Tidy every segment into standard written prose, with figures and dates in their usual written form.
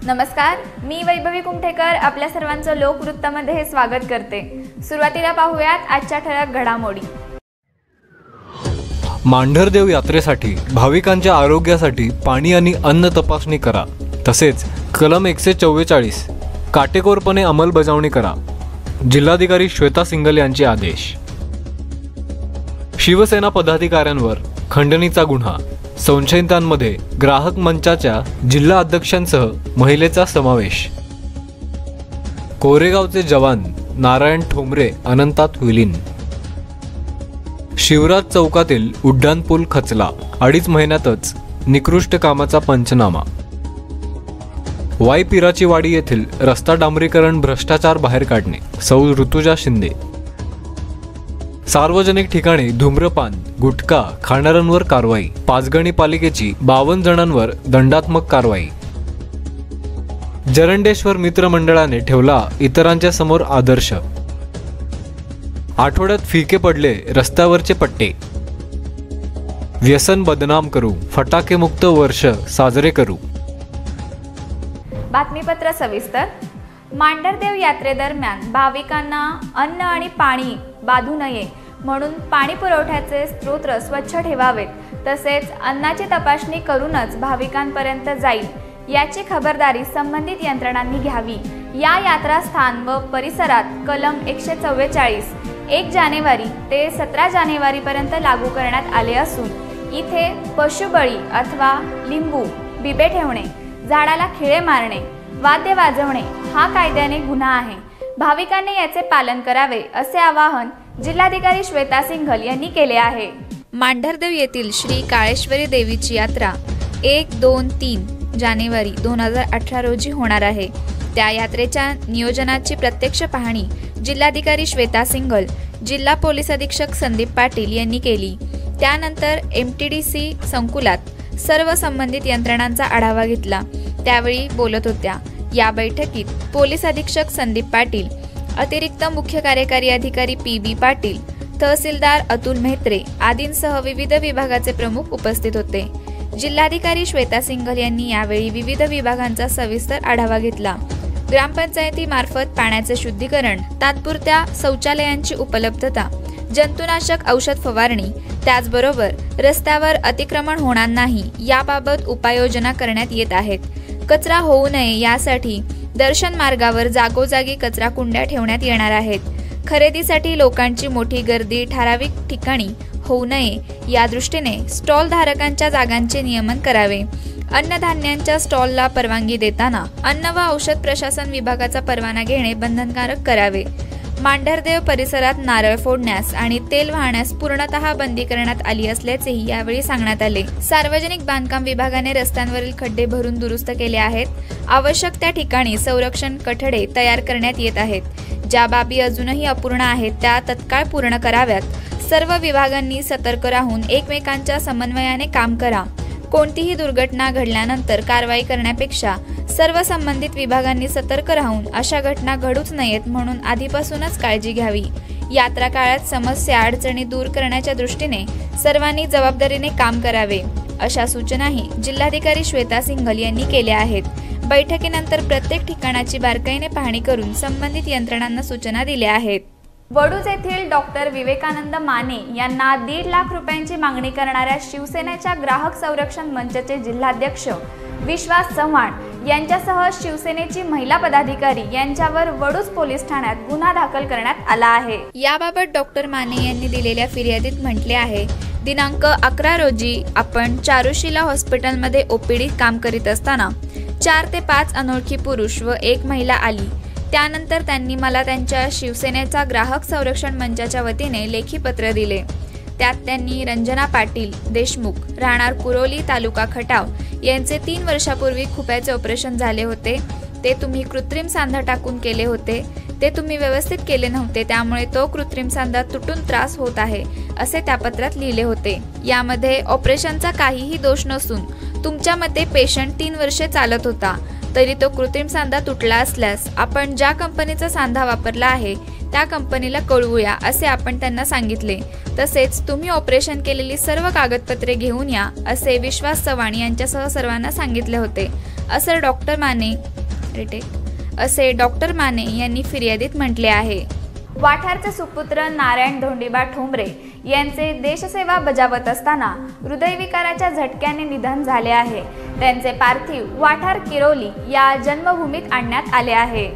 नमस्कार, मी वैभवी कुमठेकर आपल्या सर्वांचं लोकवृत्तामध्ये स्वागत करते। सुरुवातीला पाहूयात आजच्या ठळक घडामोडी। मांढरदेव यात्रेसाठी भाविकांच्या आरोग्यासाठी पाणी आणि अन्न तपासणी करा, तसेच कलम 144 काटेकोरपणे अंमलबजावणी करा। जिल्हाधिकारी श्वेता सिंघल यांचे आदेश। शिवसेना पदाधिकाऱ्यांवर खंडणीचा गुन्हा, संशयितांमध्ये ग्राहक मंचाच्या जिल्हा अध्यक्षांसह महिलेचा समावेश। कोरेगावचे जवान नारायण ठोंबरे अनंतात विलीन। शिवराज चौकातील उड्डाणपूल खचला, 2.5 महिन्यातच निकृष्ट कामाचा पंचनामा। वाई पिराचीवाडी येथील रस्ता डांबरीकरण भ्रष्टाचार बाहेर काढणे, सौ ऋतुजा शिंदे। सार्वजनिक ठिकाणी धूम्रपान गुटखा खाणाऱ्यांवर कारवाई, पाचगणी पालिकेची 52 जणांवर दंडात्मक कारवाई। जरंडेश्वर मित्र मंडळाने ठेवला इतरांच्या समोर आदर्श। आठवड्यात फिके पडले रस्त्यावरचे पट्टे। व्यसन बदनाम करू, फटाके मुक्त वर्ष साजरे करू। बातमीपत्र सविस्तर। मांढरदेव यात्रेदरम्यान भाविकांना अन्न आणि पाणी बाधू नये म्हणून पाणी पुरवठ्याचे स्रोत स्वच्छ ठेवावेत, तसेच अन्नाची तपासणी करूनच भाविकांपर्यंत जाईल याची खबरदारी संबंधित यंत्रणांनी घ्यावी। या यात्रास्थान व परिसरात कलम 144 1 जानेवारी ते 17 जानेवारीपर्यंत लागू करण्यात आले असून इथे पशुबळी अथवा लिंबू बिबे ठेवणे, झाडाला खिळे मारणे, वाद्य वाजवणे हा कायद्याने गुन्हा आहे। भाविकांनी याचे पालन करावे असे आवाहन जिल्हाधिकारी श्वेता सिंघल यांनी केले आहे। मांढरदेव येथील श्री काळेश्वरी देवीची यात्रा 1, 2, 3 जानेवारी 2018 रोजी होणार आहे। त्या यात्रेच्या नियोजनाची प्रत्यक्ष पाहणी जिल्हाधिकारी श्वेता सिंघल, जिल्हा पोलीस अधीक्षक संदीप पाटील यांनी केली। त्यानंतर MTDC संकुलात सर्व संबंधित यंत्रणांचा आढावा घेतला, त्यावेळी बोलत होत्या। या बैठकीत पोलीस अधीक्षक संदीप पाटील, अतिरिक्त मुख्य कार्यकारी अधिकारी PB पाटील, तहसीलदार अतुल मेहत्रे आदींसह विविध विभागाचे प्रमुख उपस्थित होते। जिल्हाधिकारी श्वेता सिंघल यांनी यावेळी विविध विभागांचा सविस्तर आढावा घेतला। ग्रामपंचायतीमार्फत पाण्याचे शुद्धीकरण, तात्पुरत्या शौचालयांची उपलब्धता, जंतुनाशक औषध फवारणी, त्याचबरोबर रस्त्यावर अतिक्रमण होणार नाही याबाबत उपाययोजना करण्यात येत आहेत। कचरा होऊ नये यासाठी दर्शन मार्गावर जागोजागी कचरा कुंड्या ठेवण्यात येणार आहेत। खरेदीसाठी लोकांची मोठी गर्दी ठराविक ठिकाणी होऊ नये या दृष्टीने स्टॉल धारकांच्या जागांचे नियमन करावे। अन्नधान्यांच्या स्टॉलला परवानगी देताना अन्न व औषध प्रशासन विभागाचा परवाना घेणे बंधनकारक करावे। मांढरदेव परिसरात नारळ फोडण्यास आणि तेल वाहण्यास पूर्णतः बंदी करण्यात आली असल्याचेही यावेळी सांगण्यात आले। सार्वजनिक बांधकाम विभागाने रस्त्यांवरील खड्डे भरून दुरुस्त केले आहेत। आवश्यक त्या ठिकाणी संरक्षण कठडे तयार करण्यात येत आहेत। ज्या बाबी अजूनही अपूर्ण आहेत त्या तत्काळ पूर्ण कराव्यात। सर्व विभागांनी सतर्क राहून एकमेकांच्या समन्वयाने काम करा। कोणतीही दुर्घटना घडल्यानंतर कारवाई करण्यापेक्षा सर्व संबंधित विभागांनी सतर्क राहून अशा घटना घडूच नयेत म्हणून आधीपासूनच काळजी घ्यावी। यात्रा काळात समस्या अडचणी दूर करण्याच्या दृष्टीने सर्वांनी जबाबदारीने काम करावे अशा सूचनाही जिल्हाधिकारी श्वेता सिंघल यांनी केल्या आहेत। बैठकीनंतर प्रत्येक ठिकाणाची बारकाईने पाहणी करून संबंधित यंत्रणांना सूचना दिल्या आहेत। वडूज येथील डॉक्टर विवेकानंद माने यांना 1.5 लाख रुपयांची मागणी करणाऱ्या शिवसेनेच्या ग्राहक संरक्षण मंचाचे जिल्हाध्यक्ष विश्वास चव्हाण यांच्यासह शिवसेनेची महिला पदाधिकारी यांच्यावर वडूज पोलीस ठाण्यात गुन्हा दाखल करण्यात आला आहे। याबाबत डॉक्टर माने यांनी दिलेल्या फिर्यादीत म्हटले आहे, दिनांक 11 रोजी आपण चारुशिला हॉस्पिटलमध्ये OPD काम करीत असताना 4 ते 5 अनोळखी पुरुष व 1 महिला आली। त्यानंतर त्यांनी मला त्यांच्या शिवसेनेचा ग्राहक संरक्षण मंचाच्या वतीने लेखी पत्र दिले। त्यात त्यांनी रंजना पाटील देशमुख राहणार कुरोली तालुका खटाव यांचे 3 वर्षापूर्वी खुप्याचे ऑपरेशन झाले होते, ते तुम्ही कृत्रिम सांधा टाकून केले होते, ते तुम्ही व्यवस्थित केले नव्हते, त्यामुळे तो कृत्रिम सांधा तुटून त्रास होत आहे असे त्या पत्रात लिहिले होते। यामध्ये ऑपरेशनचा काहीही दोष नसून तुमच्या मते पेशंट 3 वर्षे चालत होता, तरी तो कृत्रिम सांधा तुटला असल्यास आपण ज्या कंपनीचा सांधा वापरला आहे त्या कंपनीला कळवूया असे आपण त्यांना सांगितले. तसेच तुम्ही ऑपरेशन केलेली सर्व कागदपत्रे घेऊन या असे विश्वास चव्हाण यांच्यासह सर्वांना सांगितले होते, असे डॉक्टर माने यांनी फिर्यादीत म्हटले आहे. वाठारचे सुपुत्र नारायण धोंडीबा ठोंबरे यांचे देशसेवा बजावत असताना हृदयविकाराच्या झटक्याने निधन झाले आहे. त्यांचे पार्थिव वाठार किरोली या जन्मभूमीत आणण्यात आले आहे.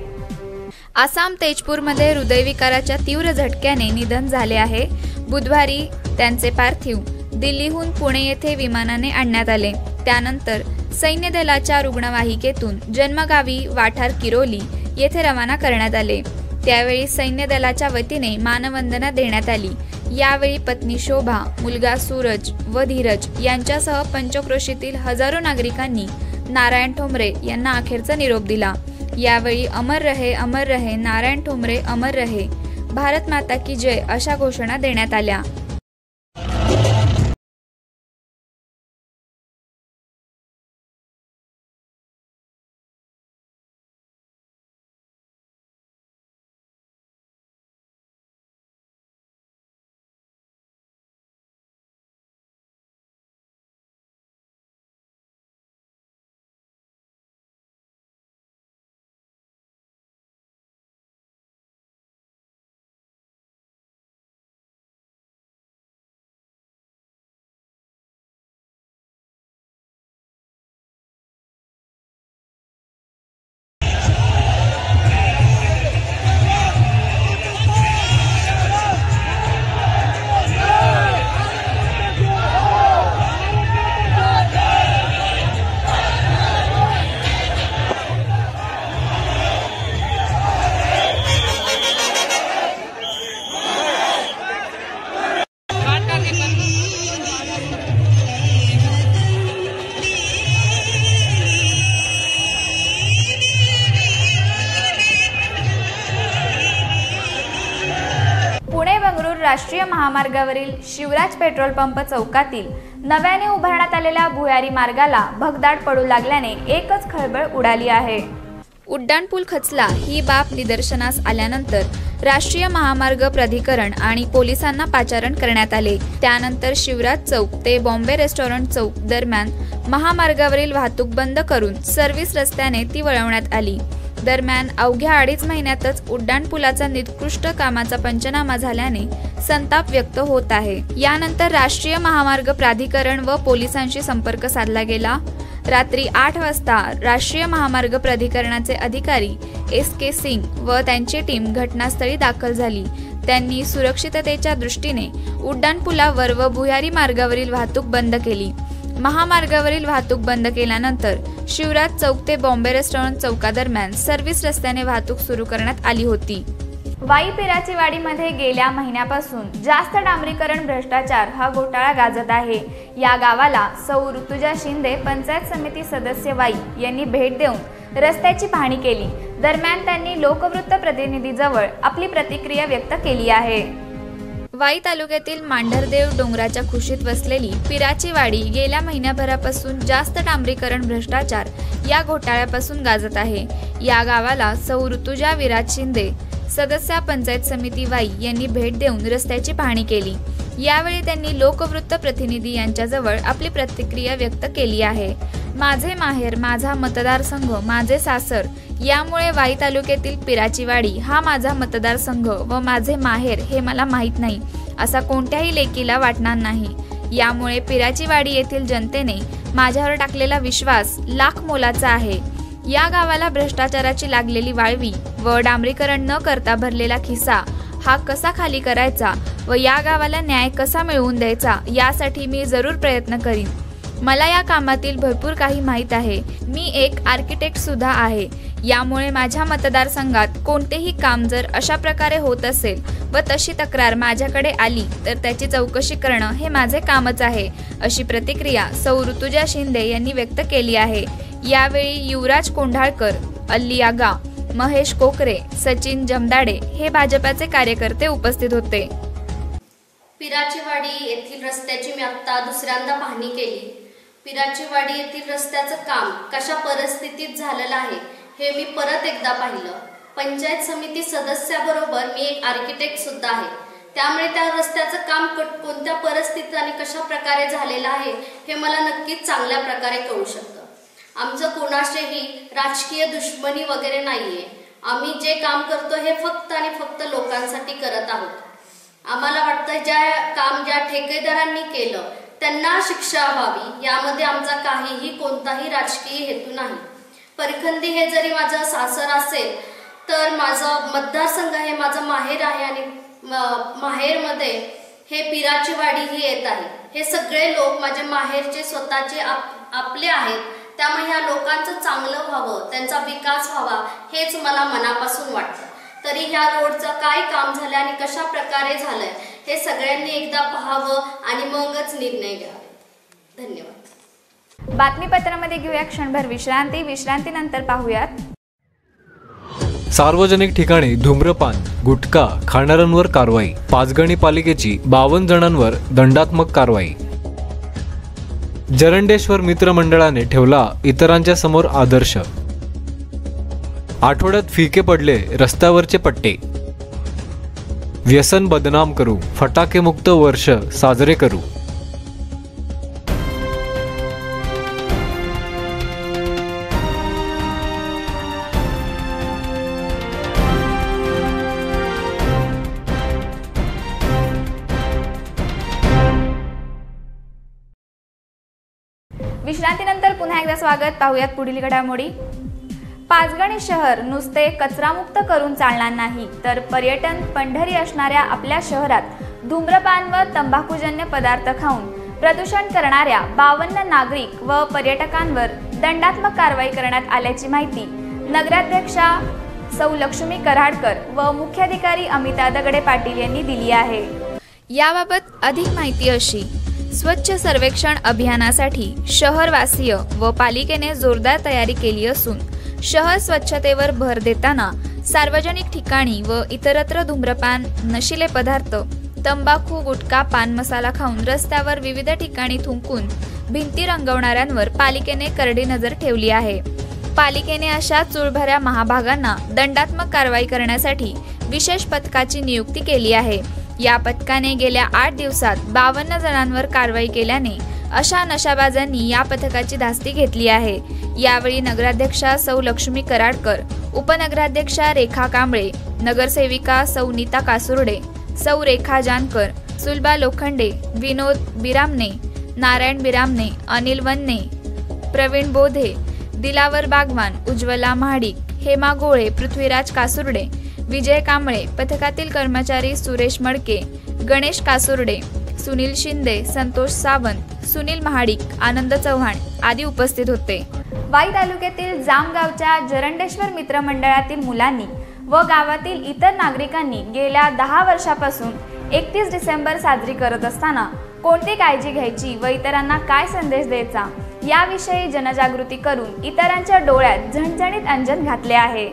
आसाम तेजपूरमध्ये हृदयविकाराच्या तीव्र झटक्याने निधन झाले आहे. बुधवारी त्यांचे पार्थिव दिल्लीहून पुणे येथे विमानाने आणण्यात आले. त्यानंतर सैन्य दलाच्या रुग्णवाहिकेतून जन्मगावी वाठार किरोली येथे रवाना करण्यात आले. त्यावेळी सैन्य दलाच्या वतीने मानवंदना देण्यात आली. यावेळी पत्नी शोभा, मुलगा सूरज व धीरज यांच्यासह पंचक्रोशीतील हजारो नागरिकांनी नारायण ठोंबरे यांना अखेरचा निरोप दिला. यावेळी अमर रहे नारायण ठोंबरे अमर रहे, भारत माता की जय अशा घोषणा देण्यात आल्या. राष्ट्रीय महामार्गावरील शिवराज पेट्रोल पंप चौकातील नव्याने उभारण्यात आलेल्या भुयारी मार्गाला भगदाड पडू लागल्याने एकच खळबळ उडाली आहे. उड्डाणपूल खचला ही बाब निदर्शनास आल्यानंतर राष्ट्रीय महामार्ग प्राधिकरण आणि पोलिसांना पाचारण करण्यात आले. त्यानंतर शिवराज चौक ते बॉम्बे रेस्टॉरंट चौक दरम्यान महामार्गावरील वाहतूक बंद करून सर्व्हिस रस्त्याने ती वळवण्यात आली. दरम्यान अवघ्या 2.5 महिन्यातच उड्डाणपुलाचा निकृष्ट कामाचा पंचनामा झाल्याने संताप व्यक्त होत आहे. यानंतर राष्ट्रीय महामार्ग प्राधिकरण व पोलिसांशी संपर्क साधला गेला. रात्री 8 वाजता राष्ट्रीय महामार्ग प्राधिकरणाचे अधिकारी SK सिंग व त्यांची टीम घटनास्थळी दाखल झाली. त्यांनी सुरक्षिततेच्या दृष्टीने उड्डाणपुलावर व भुयारी मार्गावरील वाहतूक बंद केली. महामार्गावरील वाहतूक बंद केल्यानंतर शिवराज चौक ते बॉम्बे रेस्टॉरंट चौकादरम्यान सर्व्हिस रस्त्याने वाहतूक सुरू करण्यात आली होती. वाई पिराचीवाडीमध्ये गेल्या महिन्यापासून जास्त डांबरीकरण भ्रष्टाचार हा घोटाळा गाजत आहे. या गावाला सौ ऋतुजा शिंदे पंचायत समिती सदस्य वाई यांनी भेट देऊन रस्त्याची पाहणी केली. दरम्यान त्यांनी लोकवृत्त प्रतिनिधीजवळ आपली प्रतिक्रिया व्यक्त केली आहे. वाई तालुक्यातील मांढरदेव डोंगराच्या खुशीत वसलेली पिराचीवाडी गेल्या महिन्याभरापासून जास्त डांबरीकरण भ्रष्टाचार या घोटाळ्यापासून गाजत आहे. या गावाला सौ ऋतुजा विराज शिंदे सदस्य पंचायत समिती वाई यांनी भेट देऊन रस्त्याची पाहणी केली. यावेळी त्यांनी लोकवृत्त प्रतिनिधी यांच्याजवळ आपली प्रतिक्रिया व्यक्त केली आहे. माझे माहेर, माझा मतदारसंघ, माझे सासर यामुळे वाई तालुक्यातील पिराचीवाडी हा माझा मतदारसंघ व माझे माहेर हे मला माहीत नाही असा कोणत्याही लेकीला वाटणार नाही. यामुळे पिराचीवाडी येथील जनतेने माझ्यावर टाकलेला विश्वास लाख मोलाचा आहे. या गावाला भ्रष्टाचाराची लागलेली वाळवी व डांबरीकरण न करता भरलेला खिसा हा कसा खाली करायचा व या गावाला न्याय कसा मिळवून द्यायचा यासाठी मी जरूर प्रयत्न करीन. मला या कामातील भरपूर काही माहीत आहे. मी एक आर्किटेक्ट सुद्धा आहे. यामुळे माझ्या मतदारसंघात कोणतेही काम जर अशा प्रकारे होत असेल व तशी तक्रार माझ्याकडे आली तर त्याची चौकशी करणं हे माझे कामच आहे, अशी प्रतिक्रिया सौ ऋतुजा शिंदे यांनी व्यक्त केली आहे. यावेळी युवराज कोंढाळकर, अल्ली आगा, महेश कोकरे, सचिन जमदाडे हे भाजपाचे कार्यकर्ते उपस्थित होते. पिराचीवाडी येथील रस्त्याची मी आता दुसऱ्यांदा पाहणी केली. पिराचीवाडी येथील रस्त्याचं काम कशा परिस्थितीत झालेलं आहे हे मी परत एकदा पाहिलं. पंचायत समिती सदस्याबरोबर मी एक आर्किटेक्ट सुद्धा आहे. त्यामुळे त्या रस्त्याचं काम कोणत्या परिस्थितीत आणि कशा प्रकारे झालेलं आहे हे मला नक्कीच चांगल्या प्रकारे कळू शकतं. आमचं कोणाशीही राजकीय दुश्मनी वगैरे नाहीये. आम्ही जे काम करतो हे फक्त आणि फक्त लोकांसाठी करत आहोत. आम्हाला वाटतं ज्या ठेकेदारांनी केलं त्यांना शिक्षा व्हावी, यामध्ये आमचा काहीही कोणताही राजकीय हेतू नाही. परिखंदी हे जरी माझं सासर असेल तर माझं मतदारसंघ हे माझं माहेर आहे आणि माहेरमध्ये हे पिराची वाडी ही येत आहे. हे सगळे लोक माझे माहेरचे स्वतःचे आपले आहेत. त्यामुळे ह्या लोकांचं चांगलं व्हावं, त्यांचा विकास व्हावा हेच मला मनापासून वाटतं. तरी ह्या रोडचं काय काम झालं आणि कशा प्रकारे झालंय हे सगळ्यांनी एकदा पाहावं आणि मगच निर्णय घ्यावे. धन्यवाद. बातमीपत्रामध्ये घेऊया क्षणभर विश्रांती. विश्रांतीनंतर पाहूयात. सार्वजनिक ठिकाणी धूम्रपान गुटखा खाणाऱ्यांवर कारवाई. पाचगणी पालिकेची 52 जणांवर दंडात्मक कारवाई. जरंडेश्वर मित्र मंडळाने ठेवला इतरांच्या समोर आदर्श. आठवड्यात फिके पडले रस्त्यावरचे पट्टे. व्यसन बदनाम करू, फटाके मुक्त वर्ष साजरे करू. विश्रांतीनंतर पुन्हा एकदा स्वागत. पाहूयात पुढील घडामोडी. पाचगणी शहर नुसते कचरामुक्त करून चालणार नाही, तर पर्यटन पंढरी असणाऱ्या आपल्या शहरात धूम्रपान व तंबाखूजन्य पदार्थ खाऊन प्रदूषण करणाऱ्या 52 नागरिक व पर्यटकांवर दंडात्मक कारवाई करण्यात आल्याची माहिती नगराध्यक्षा सौ लक्ष्मी कराडकर व मुख्याधिकारी अमिता दगडे पाटील यांनी दिली आहे. याबाबत अधिक माहिती अशी: स्वच्छ सर्वेक्षण अभियानासाठी शहरवासीय व पालिकेने जोरदार तयारी केली असून शहर स्वच्छतेवर भर देताना सार्वजनिक ठिकाणी व इतरत्र धूम्रपान, नशिले पदार्थ, तंबाखू, गुटखा, पान मसाला खाऊन रस्त्यावर विविध ठिकाणी थुंकून भिंती रंगवणाऱ्यांवर पालिकेने करडी नजर ठेवली आहे. पालिकेने अशा चूळभऱ्या महाभागांना दंडात्मक कारवाई करण्यासाठी विशेष पथकाची नियुक्ती केली आहे. या पथकाने गेल्या 8 दिवसात 52 जणांवर कारवाई केल्याने अशा नशाबाजांनी या पथकाची धास्ती घेतली आहे. यावेळी नगराध्यक्षा सौ लक्ष्मी कराडकर, उपनगराध्यक्षा रेखा कांबळे, नगरसेविका सौ नीता कासुर्डे, सौ रेखा जानकर, सुलभा लोखंडे, विनोद बिरामने, नारायण बिरामने, अनिल वन्ने, प्रवीण बोधे, दिलावर बागवान, उज्ज्वला महाडिक, हेमा गोळे, पृथ्वीराज कासुर्डे, विजय कांबळे, पथकातील कर्मचारी सुरेश मडके, गणेश कासुर्डे, सुनील शिंदे, संतोष सावंत, सुनील महाडिक, आनंद चव्हाण आदी उपस्थित होते. वाई तालुक्यातील जामगावच्या जरंडेश्वर मित्र मंडळातील मुलांनी व गावातील इतर नागरिकांनी गेल्या 10 वर्षापासून 31 डिसेंबर साजरी करत असताना कोणती काळजी घ्यायची व इतरांना काय संदेश द्यायचा याविषयी जनजागृती करून इतरांच्या डोळ्यात झणझणीत अंजन घातले आहे.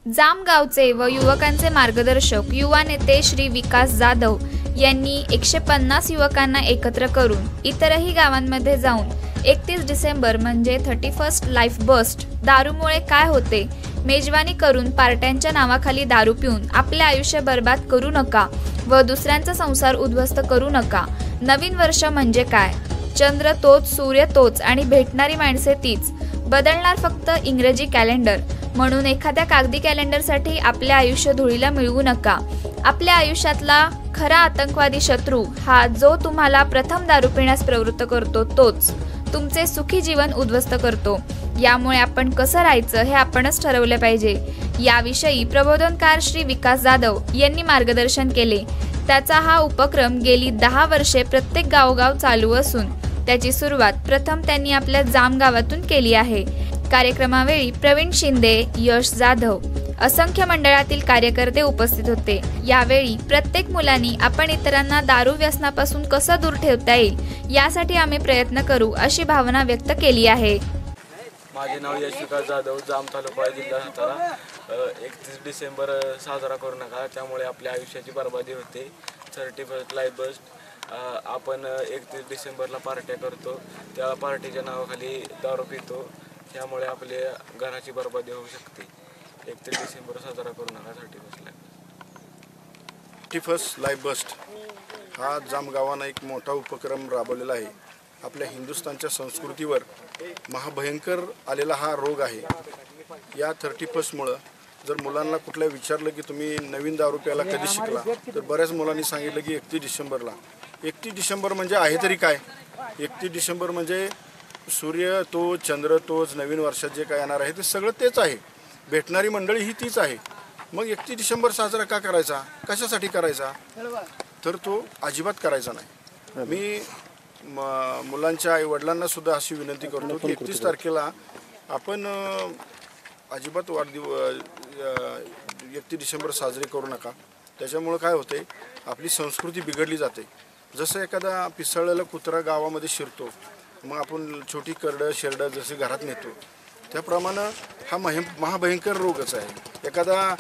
जामगावचे व युवकांचे मार्गदर्शक युवा नेते श्री विकास जाधव यांनी 150 युवकांना एकत्र करून इतरही गावांमध्ये जाऊन 31 डिसेंबर म्हणजे 31st लाईफ बस्ट, दारूमुळे काय होते, मेजवानी करून पार्ट्यांच्या नावाखाली दारू पिऊन आपले आयुष्य बर्बाद करू नका व दुसऱ्यांचा संसार उद्ध्वस्त करू नका. नवीन वर्ष म्हणजे काय, चंद्र तोच, सूर्य तोच आणि भेटणारी माणसे तीच, बदलणार फक्त इंग्रजी कॅलेंडर. म्हणून एखाद्या कागदी कॅलेंडरसाठी आपले आयुष्य धुळीला मिळवू नका. आपल्या आयुष्यातला खरा आतंकवादी शत्रू हा जो तुम्हाला प्रथम दारू पिण्यास प्रवृत्त करतो तोच तुमचे सुखी जीवन उद्ध्वस्त करतो. यामुळे आपण कसं राहायचं हे आपणच ठरवले पाहिजे. याविषयी प्रबोधनकार श्री विकास जाधव यांनी मार्गदर्शन केले. त्याचा हा उपक्रम गेली 10 वर्षे प्रत्येक गावोगाव चालू असून त्याची सुरुवात प्रथम त्यांनी आपल्या जामगावातून केली आहे. कार्यक्रमावेळी प्रवीण शिंदे, यश जाधव, असंख्य मंडळातील कार्यकर्ते उपस्थित होते. यावेळी प्रत्येक मुलांनी आपण इतरांना दारू व्यसनापासून कसं दूर ठेवता येईल यासाठी आम्ही प्रयत्न करू अशी भावना व्यक्त केली आहे. माझे नाव यश विकास जाधव, जाम तालुका, जिल्हा सातारा. 31 डिसेंबर साजरा करू नका, त्यामुळे आपल्या आयुष्याची बर्बादी होते. 31st लाईफ बस्ट आपण 31 डिसेंबरला पार्ट्या करतो, त्या पार्टीच्या नावाखाली दारू पितो, त्यामुळे आपल्या घराची बर्बादी होऊ शकते. 31 डिसेंबर साजरा करू नका 31 लाईफ 31 लाईफ बस्ट हा जाम गावानं एक मोठा उपक्रम राबवलेला आहे. आपल्या हिंदुस्थानच्या संस्कृतीवर महाभयंकर आलेला हा रोग आहे. या 31मुळं जर मुलांना कुठल्या विचारलं की तुम्ही नवीन दारू प्यायला कधी शिकला, तर बऱ्याच मुलांनी सांगितलं की 31 डिसेंबरला. 31 डिसेंबर म्हणजे आहे तरी काय? 31 डिसेंबर म्हणजे सूर्य तो, चंद्र तोच, नवीन वर्षात जे काय येणार आहे ते सगळं तेच आहे. भेटणारी मंडळी ही तीच आहे. मग 31 डिसेंबर साजरा का करायचा, कशासाठी करायचा? तर तो अजिबात करायचा नाही. मी मुलांच्या आई वडिलांना सुद्धा अशी विनंती करतो की 31 तारखेला आपण अजिबात 31 डिसेंबर साजरे करू नका. त्याच्यामुळं काय होते, आपली संस्कृती बिघडली जाते. जसं एखादा पिसळलेला कुत्रा गावामध्ये शिरतो, मग आपण छोटी करडं शेरडं जसे घरात नेतो, त्याप्रमाणे हा महाभयंकर रोगच आहे. एखादा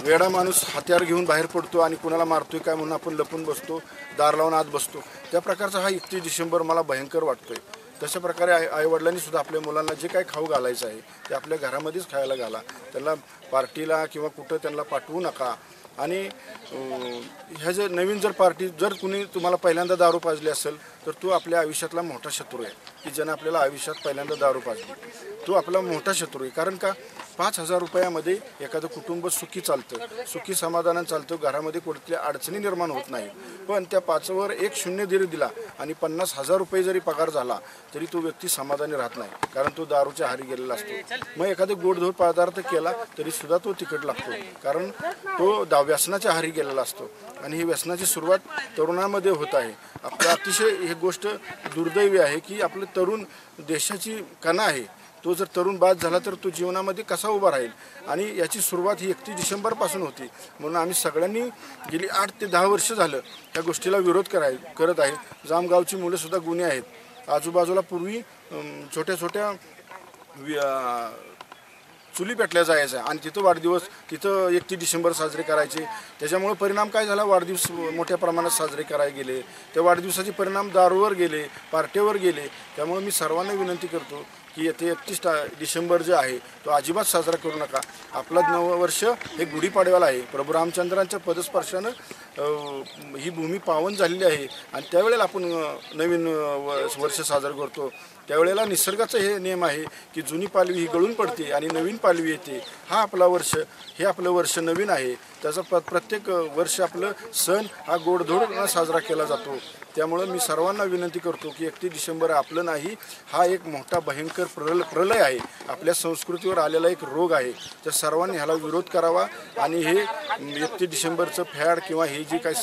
वेडा माणूस हत्यार घेऊन बाहेर पडतो आणि कुणाला मारतोय काय म्हणून आपण लपून बसतो, दार लावून आत बसतो. त्या प्रकारचा हा 31 डिसेंबर मला भयंकर वाटतोय. तशा प्रकारे आईवडिलांनी सुद्धा आपल्या मुलांना जे काही खाऊ घालायचं आहे ते आपल्या घरामध्येच खायला घाला. त्यांना पार्टीला किंवा कुठं त्यांना पाठवू नका. आणि ह्या जर नवीन जर पार्टी जर कुणी तुम्हाला पहिल्यांदा दारू पाजली असेल तर तो आपल्या आयुष्यातला मोठा शत्रू आहे. की ज्यानं आपल्याला आयुष्यात पहिल्यांदा दारू पाजली तो आपला मोठा शत्रू आहे. कारण का 5,000 रुपयामध्ये एखादं कुटुंब सुखी चालतं, सुखी समाधानानं चालतं, घरामध्ये कुठल्या अडचणी निर्माण होत नाही. पण त्या 5वर एक शून्य जरी दिला आणि 50,000 रुपये जरी पगार झाला तरी तो व्यक्ती समाधानी राहत नाही, कारण तो दारूच्या आहारी गेलेला असतो. मग एखादं गोडधोड पदार्थ केला तरी सुद्धा तो तिखट लागतो, कारण तो व्यसनाच्या आहारी गेलेला असतो. आणि ही व्यसनाची सुरुवात तरुणामध्ये होत आहे. आपलं अतिशय ही गोष्ट दुर्दैवी आहे की आपलं तरुण देशाची कणा आहे. तो जर तरुण बाद झाला तर तो जीवनामध्ये कसा उभा राहील. आणि याची सुरुवात ही 31 डिसेंबरपासून होती. म्हणून आम्ही सगळ्यांनी गेली 8 ते 10 वर्ष झालं या गोष्टीला विरोध करत आहे. जामगावची मुलंसुद्धा गुन्हे आहेत. आजूबाजूला पूर्वी छोट्या छोट्या चुली पेटल्या जायच्या आणि तिथं वाढदिवस, तिथं 31 डिसेंबर साजरे करायचे. त्याच्यामुळे परिणाम काय झाला, वाढदिवस मोठ्या प्रमाणात साजरे करायला गेले. त्या वाढदिवसाचे परिणाम दारूवर गेले, पार्टीवर गेले. त्यामुळे मी सर्वांना विनंती करतो की येथे 31 डिसेंबर जे आहे तो अजिबात साजरा करू नका. आपलं नववर्ष हे गुढीपाडव्याला आहे. प्रभू रामचंद्रांच्या पदस्पर्शानं ही भूमी पावन झालेली आहे आणि त्यावेळेला आपण नवीन वर्ष साजरं करतो. त्यावेळेला निसर्गाचा हे नियम आहे की जुनी पालवी ही गळून पडते आणि नवीन पालवी येते. हा आपला वर्ष, हे आपलं वर्ष नवीन आहे. त्याचा प्रत्येक वर्ष आपलं सण हा गोडधोड साजरा केला जातो. त्यामुळं मी सर्वांना विनंती करतो की 31 डिसेंबर आपलं नाही, हा एक मोठा भयंकर प्रलय आहे. आपल्या संस्कृतीवर आलेला एक रोग आहे. तर सर्वांनी ह्याला विरोध करावा आणि हे 31 डिसेंबरचं फॅड किंवा हे जी काही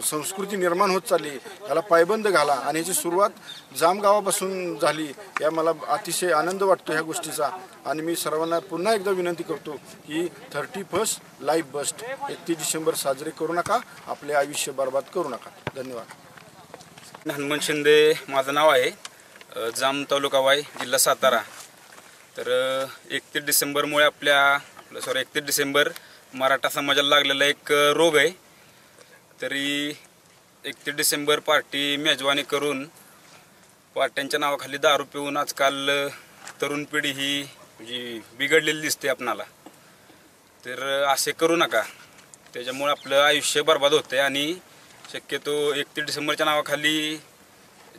संस्कृती निर्माण होत चालली याला पायबंद घाला. आणि याची सुरुवात जामगावापासून झाली. या मला अतिशय आनंद वाटतो ह्या गोष्टीचा. आणि मी सर्वांना पुन्हा एकदा विनंती करतो की 31 लाईफ बस्ट 31 डिसेंबर साजरे करू नका, आपले आयुष्य बर्बाद करू नका. धन्यवाद. हनुमंत शिंदे माझं नाव आहे. जाम तालुका वाई, जिल्हा सातारा. तर 31 डिसेंबरमुळे 31 डिसेंबर मराठा समाजाला लागलेला एक रोग आहे. तरी 31 डिसेंबर पार्टी मेजवानी करून पार्ट्यांच्या नावाखाली दारू पिऊन आजकाल तरुण पिढी ही म्हणजे बिघडलेली दिसते आपणाला. तर असे करू नका, त्याच्यामुळे आपलं आयुष्य बर्बाद होते. आणि शक्यतो 31 डिसेंबरच्या नावाखाली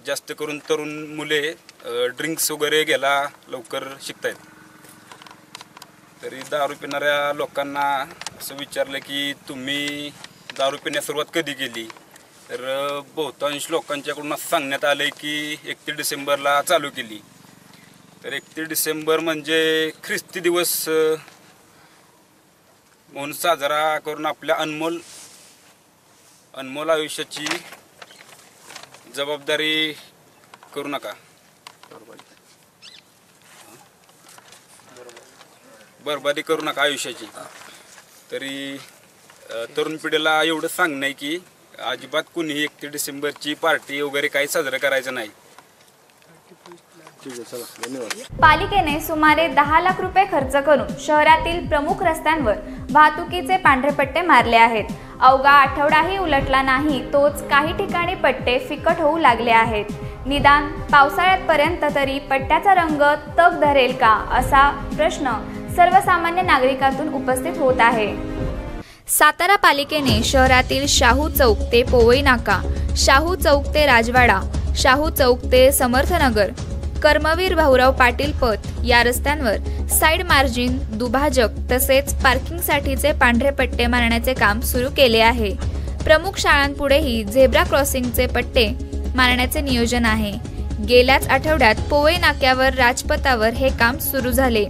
जास्त करून तरुण मुले ड्रिंक्स वगैरे घ्यायला लवकर शिकतायत. तरी दारू पिणाऱ्या लोकांना असं विचारलं की तुम्ही दारू पिण्यास सुरुवात कधी केली, तर बहुतांश लोकांच्याकडून असं सांगण्यात आलं की 31 डिसेंबरला चालू केली. तर 31 डिसेंबर म्हणजे ख्रिस्ती दिवस म्हणून साजरा करून आपल्या अनमोल आयुष्याची जबाबदारी करू नका, बरबादी करू नका आयुष्याची. तरी तरुण पिढीला एवढं सांगणं आहे की अजिबात कुणीही 31 डिसेंबरची पार्टी वगैरे काही साजरं करायचं नाही. पालिकेने सुमारे 10 लाख रुपये खर्च करून शहरातील प्रमुख रस्त्यांवर वाहतुकीचे पांढरे पट्टे मारले आहेत. अवघा आठवडाही उलटला नाही तोच काही ठिकाणी पट्टे फिकट होऊ लागले आहेत. निदान पावसाळ्यापर्यंत तरी पट्ट्याचा रंग तग धरेल का असा प्रश्न सर्वसामान्य नागरिकातून उपस्थित होत आहे। सातारा पालिकेने शहरातील शाहू चौक ते पोवई नाका, शाहू चौक ते राजवाडा, शाहू चौक ते समर्थनगर, कर्मवीर भाऊराव पाटील पथ या रस्त्यांवर साइड मार्जिन, दुभाजक तसेच पार्किंगसाठीचे पांढरे पट्टे मारण्याचे काम सुरू केले आहे। प्रमुख शाळांपुढेही झेब्रा क्रॉसिंगचे पट्टे मारण्याचे नियोजन आहे। गेल्याच आठवड्यात पोवई नाक्यावर राजपथावर हे काम सुरू झाले।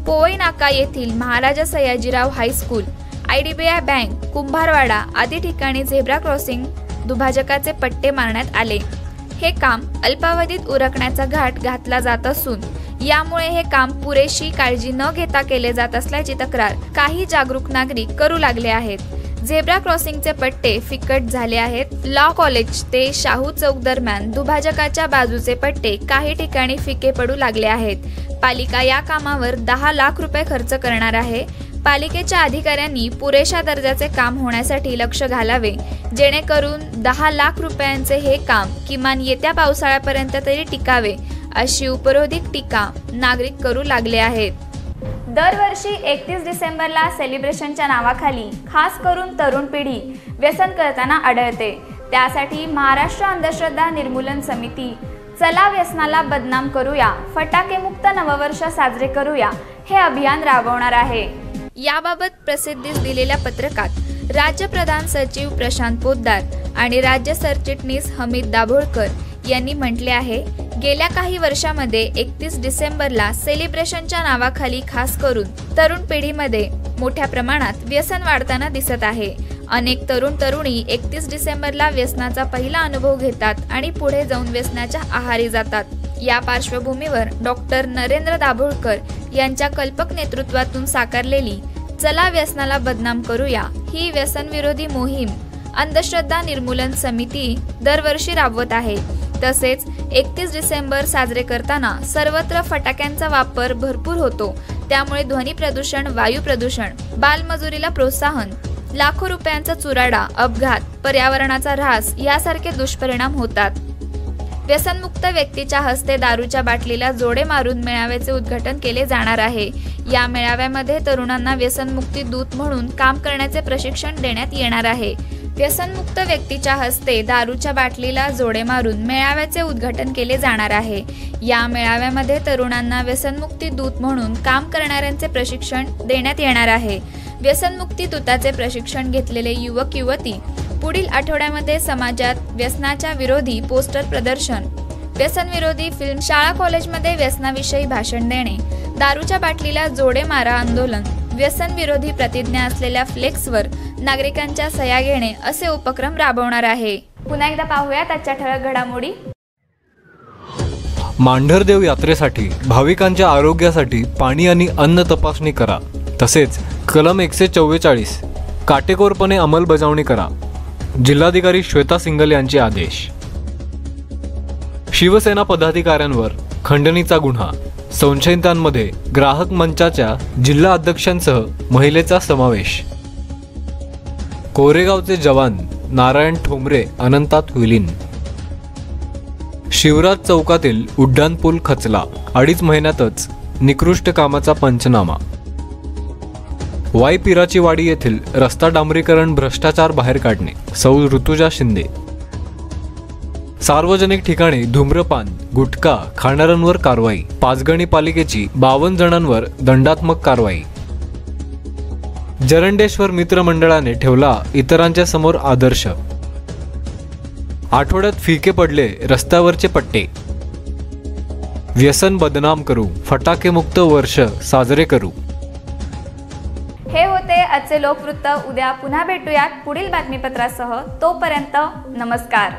पोवई नाका येथील Maharaja Sayajirao high school, IDBI bank, Kumbharwada आदी ठिकाणी झेब्रा क्रॉसिंग दुभाजकाचे पट्टे मारण्यात आले। हे काम अल्पावधीत उरकण्याचा घाट घातला जात असून यामुळे हे काम पुरेशी काळजी न घेता केले जात असल्याची तक्रार काही जागरूक नागरिक करू लागले आहेत। झेब्रा क्रॉसिंगचे पट्टे फिकट झाले आहेत। लॉ कॉलेज ते शाहू चौक दरम्यान दुभाजकाच्या बाजूचे पट्टे काही ठिकाणी फिके पडू लागले आहेत। पालिका या कामावर 10 लाख रुपये खर्च करणार आहे। पालिकेच्या अधिकाऱ्यांनी पुरेशा दर्जाचे काम होण्यासाठी लक्ष घालावे, जेणेकरून 10 लाख रुपयांचे हे काम किमान येत्या पावसाळ्यापर्यंत तरी टिकावे, अशी उपरोधिक टीका नागरिक करू लागले आहेत। दरवर्षी 31 डिसेंबरला सेलिब्रेशनच्या नावाखाली खास करून तरुण पिढी व्यसन करताना आढळते। त्यासाठी महाराष्ट्र अंधश्रद्धा निर्मूलन समिती चला व्यसनाला बदनाम करूया, फटाके मुक्त नववर्ष साजरे करूया हे अभियान राबवणार आहे। याबाबत प्रसिद्धीस दिलेल्या पत्रकात राज्य प्रधान सचिव प्रशांत पोद्दार आणि राज्य सरचिटणीस हमीद दाभोळकर यांनी म्हटले आहे, गेल्या काही वर्षांमध्ये 31 डिसेंबरला सेलिब्रेशनच्या नावाखाली खास करून तरुण पिढीमध्ये मोठ्या प्रमाणात व्यसन वाढताना दिसत आहे। अनेक तरुण तरुणी 31 डिसेंबरला व्यसनाचा पहिला अनुभव घेतात आणि पुढे जाऊन व्यसनाच्या आहारी जातात। या पार्श्वभूमीवर डॉक्टर नरेंद्र दाभोळकर यांच्या कल्पक नेतृत्वातून साकारलेली चला व्यसनाला बदनाम करूया ही व्यसनविरोधी मोहीम अंधश्रद्धा निर्मूलन समिती दरवर्षी राबवत आहे। तसेच 31 डिसेंबर साजरे करताना सर्वत्र फटाक्यांचा वापर भरपूर होतो, त्यामुळे ध्वनी प्रदूषण, वायू प्रदूषण, बालमजुरीला प्रोत्साहन, लाखो रुपयांचा चुराडा, अपघात, पर्यावरणाचा ऱ्हास यासारखे दुष्परिणाम होतात। व्यसनमुक्त व्यक्तीच्या हस्ते दारूच्या बाटलीला जोडे मारून मेळाव्याचे उद्घाटन केले जाणार आहे। या मेळाव्यामध्ये तरुणांना व्यसनमुक्ती दूत म्हणून काम करण्याचे प्रशिक्षण देण्यात येणार आहे। व्यसनमुक्त व्यक्तीच्या हस्ते दारूच्या बाटलीला जोडे मारून मेळाव्याचे उद्घाटन केले जाणार आहे। या मेळाव्यामध्ये तरुणांना व्यसनमुक्ती दूत म्हणून काम करणाऱ्यांचे प्रशिक्षण देण्यात येणार आहे। व्यसनमुक्ती दूताचे प्रशिक्षण घेतलेले युवक युवती पुढील आठवड्यामध्ये समाजात व्यसनाच्या विरोधी पोस्टर प्रदर्शन, व्यसन विरोधी फिल्म, शाळा कॉलेजमध्ये व्यसनाविषयी भाषण देणे, दारूच्या बाटलीला जोडे मारा आंदोलन, व्यसन विरोधी प्रतिज्ञा असलेल्या फ्लेक्सवर नागरिकांच्या सह्या घेणे असे उपक्रम राबवणार आहे। पुन्हा एकदा पाहूयात आजच्या ठळक घडामोडी। मांढरदेव यात्रेसाठी भाविकांच्या आरोग्यासाठी पाणी आणि अन्न तपासणी करा, तसेच कलम 144 काटेकोरपणे अंमलबजावणी करा। जिल्हाधिकारी श्वेता सिंगल यांचे आदेश। शिवसेना पदाधिकाऱ्यांवर खंडणीचा गुन्हा, संशयितांमध्ये ग्राहक मंचाच्या जिल्हा अध्यक्षांसह महिलेचा समावेश। कोरेगावचे जवान नारायण ठोंबरे अनंतात विलीन। शिवराज चौकातील उड्डाणपूल खचला, 2.5 महिन्यातच निकृष्ट कामाचा पंचनामा। वाई पिराची वाडी येथील रस्ता डांबरीकरण भ्रष्टाचार बाहेर काढणे, सौ ऋतुजा शिंदे। सार्वजनिक ठिकाणी धूम्रपान गुटखा खाणाऱ्यांवर कारवाई, पाचगणी पालिकेची 52 जणांवर दंडात्मक कारवाई। जरंडेश्वर मित्र मंडळाने ठेवला इतरांच्या समोर आदर्श। आठवड्यात फिके पडले रस्त्यावरचे पट्टे। व्यसन बदनाम करू, फटाके मुक्त वर्ष साजरे करू। हे होते आजचे लोकवृत्त। उद्या पुन्हा भेटूयात पुढील बातमीपत्रासह। तोपर्यंत नमस्कार।